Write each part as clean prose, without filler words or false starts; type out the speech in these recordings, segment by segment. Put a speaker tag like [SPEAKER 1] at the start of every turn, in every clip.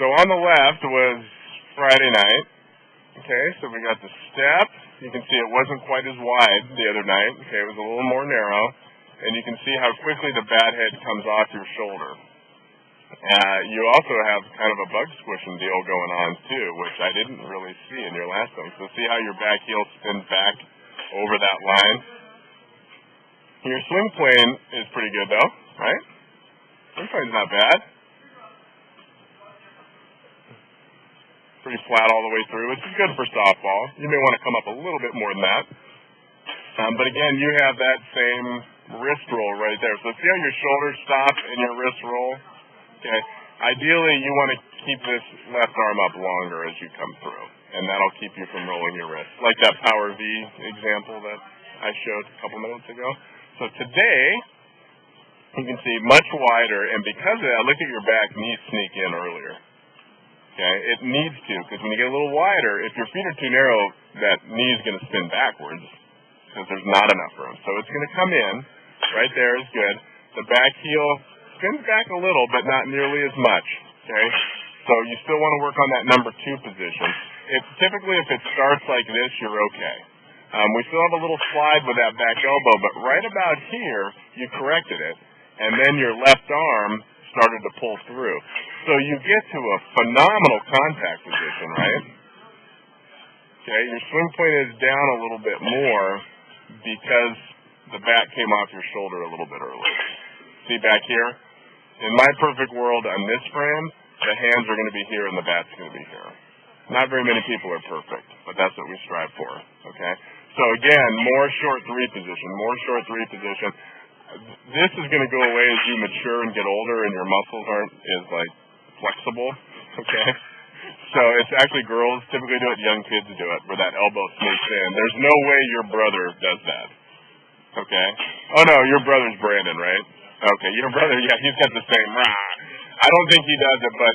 [SPEAKER 1] So on the left was Friday night. Okay, so we got the step. You can see it wasn't quite as wide the other night. Okay, it was a little more narrow. And you can see how quickly the bat head comes off your shoulder. You also have kind of a bug squishing deal going on too, which I didn't really see in your last one. So see how your back heel spins back over that line? Your swing plane is pretty good though, right? Swing plane's not bad. Pretty flat all the way through, which is good for softball. You may want to come up a little bit more than that. But again, you have that same wrist roll right there. So see how your shoulders stop and your wrist roll? Okay. Ideally, you want to keep this left arm up longer as you come through, and that'll keep you from rolling your wrist. Like that Power V example that I showed a couple minutes ago. So today, you can see much wider, and because of that, look at your back knee sneak in earlier. Okay, it needs to, because when you get a little wider, if your feet are too narrow, that knee is going to spin backwards because there's not enough room. So it's going to come in. Right there is good. The back heel spins back a little, but not nearly as much. Okay, so you still want to work on that number 2 position. Typically, if it starts like this, you're okay. We still have a little slide with that back elbow, but right about here, you corrected it, and then your left arm started to pull through. So you get to a phenomenal contact position, right? Okay, your swing plane is down a little bit more because the bat came off your shoulder a little bit early. See back here? In my perfect world, on this frame, the hands are going to be here and the bat's going to be here. Not very many people are perfect, but that's what we strive for, okay? So again, more short 3 position, more short 3 position. This is going to go away as you mature and get older and your muscles aren't as, flexible, okay? So it's actually girls typically do it, young kids do it, where that elbow sneaks in. There's no way your brother does that, okay? Oh, no, your brother's Brandon, right? Okay, your brother, yeah, he's got the same, I don't think he does it, but,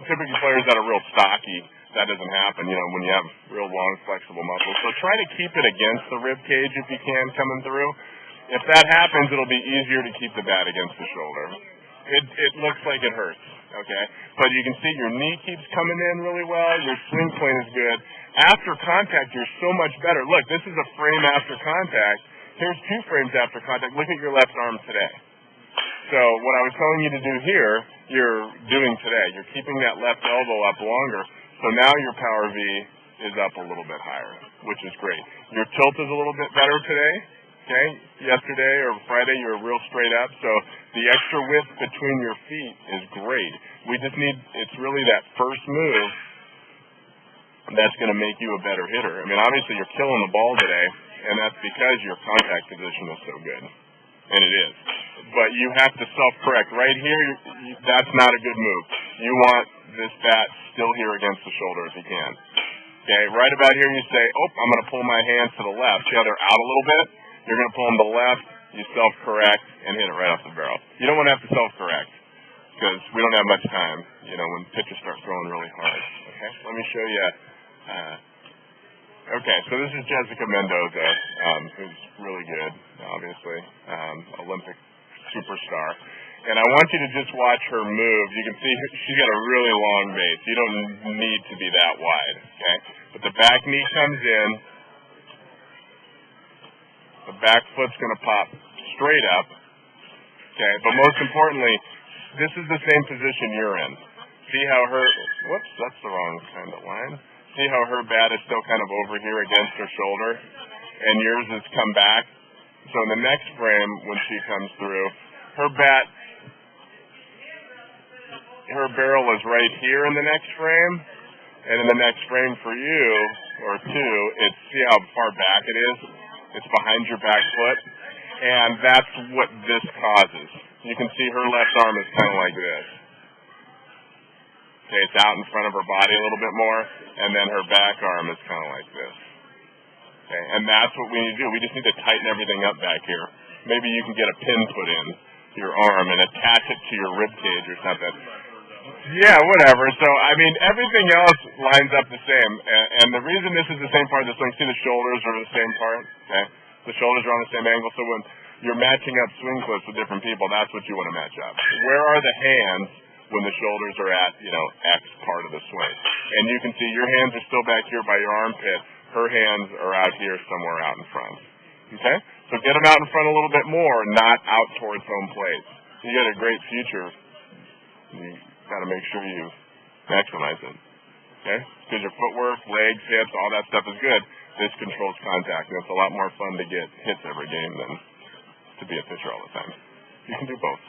[SPEAKER 1] typically players that are real stocky, that doesn't happen, when you have real long, flexible muscles. So try to keep it against the rib cage if you can coming through. If that happens, it'll be easier to keep the bat against the shoulder. It looks like it hurts, okay? But you can see your knee keeps coming in really well. Your swing plane is good. After contact, you're so much better. Look, this is a frame after contact. Here's 2 frames after contact. Look at your left arm today. So what I was telling you to do here, you're doing today. You're keeping that left elbow up longer. So now your Power V is up a little bit higher, which is great. Your tilt is a little bit better today. Okay, yesterday or Friday you were real straight up, so the extra width between your feet is great. We just need, it's really that first move that's going to make you a better hitter. I mean, obviously you're killing the ball today, and that's because your contact position is so good, and it is. But you have to self-correct. Right here, that's not a good move. You want this bat still here against the shoulder if you can. Okay, right about here you say, oh, I'm going to pull my hands to the left. See how they're out a little bit? You're going to pull them to the left, you self-correct, and hit it right off the barrel. You don't want to have to self-correct because we don't have much time, when pitchers start throwing really hard. Okay, let me show you. Okay, so this is Jessica Mendoza, who's really good, obviously, Olympic superstar. And I want you to just watch her move. You can see she's got a really long base. You don't need to be that wide, okay? But the back knee comes in. The back foot's going to pop straight up, okay? But most importantly, this is the same position you're in. See how whoops, that's the wrong kind of line. See how her bat is still kind of over here against her shoulder, and yours has come back? So in the next frame, when she comes through, her barrel is right here in the next frame, and in the next frame for you, or 2, see how far back it is? It's behind your back foot, and that's what this causes. You can see her left arm is kind of like this. Okay, it's out in front of her body a little bit more, and then her back arm is kind of like this. Okay, and that's what we need to do. We just need to tighten everything up back here. Maybe you can get a pin put in your arm and attach it to your rib cage or something. Yeah, whatever. So, I mean, everything else lines up the same. And the reason this is the same part of the swing, see the shoulders are the same part? Okay? The shoulders are on the same angle. So when you're matching up swing clips with different people, that's what you want to match up. Where are the hands when the shoulders are at, X part of the swing. And you can see your hands are still back here by your armpit. Her hands are out here somewhere out in front. Okay? So get them out in front a little bit more, not out towards home plate. You got a great future. You got to make sure you maximize it. Okay? Because your footwork, legs, hips, all that stuff is good. This controls contact, and it's a lot more fun to get hits every game than to be a pitcher all the time. You can do both.